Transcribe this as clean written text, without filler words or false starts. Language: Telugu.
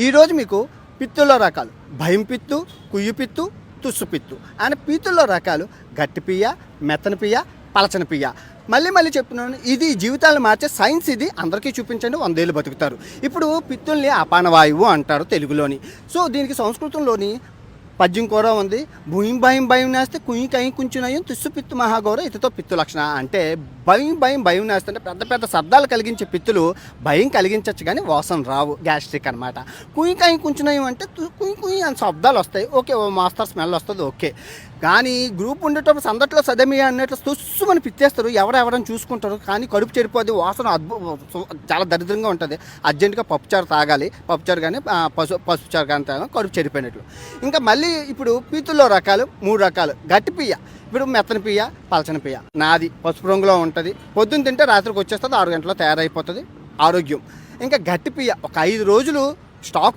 ఈరోజు మీకు పిత్తుల్లో రకాలు భయం పిత్తు, కుయ్యి పిత్తు, తుస్సు పిత్తు అని పిత్తుల్లో రకాలు గట్టి పియ్య, మెత్తని పియ్య, పలచని పియ్య. మళ్ళీ చెప్తున్నాను, ఇది జీవితాలను మార్చే సైన్స్. ఇది అందరికీ చూపించండి, 100 ఏళ్ళు బతుకుతారు. ఇప్పుడు పిత్తుల్ని అపానవాయువు అంటారు తెలుగులోని. సో దీనికి సంస్కృతంలోని పద్యం కూడా ఉంది. భూమి భయం భయం నేస్తే కుయ్యి కయ్యి కుంచునయం తుస్సు పిత్తు మహాగౌర ఇతతో పిత్తు లక్షణ. అంటే భయం నేస్తుంటే పెద్ద పెద్ద శబ్దాలు కలిగించే పిత్తులు భయం కలిగించవచ్చు కానీ వాసన రావు, గ్యాస్ట్రిక్ అనమాట. కుయ్యి కయ్యి కుంచునయం అంటే కుయ్యి కుయ్యి అని శబ్దాలు వస్తాయి, ఓకే, ఓ మాస్టర్ స్మెల్ వస్తుంది, ఓకే. కానీ గ్రూప్ ఉండేటప్పుడు సందట్లో సదమియా అన్నట్లు తుస్సుమని పిత్తేస్తారు, ఎవరెవరని చూసుకుంటారు. కానీ కడుపు చెడిపోద్ది, వాసన చాలా దరిద్రంగా ఉంటుంది. అర్జెంటుగా పప్పుచారు తాగాలి, పప్పుచారు కానీ పసుపుచారు కానీ తాగాలి, కడుపు చెడిపోయినట్లు. ఇంకా మళ్ళీ ఇప్పుడు పీతుల్లో రకాలు 3 రకాలు. గట్టి పియ్య, ఇప్పుడు మెత్తని పియ్య, పలచని పియ్య. నాది పసుపు రంగులో ఉంటుంది, పొద్దున్న తింటే రాత్రికి వచ్చేస్తుంది, 6 గంటల్లో తయారైపోతుంది, ఆరోగ్యం. ఇంకా గట్టి పియ్య ఒక 5 రోజులు స్టాక్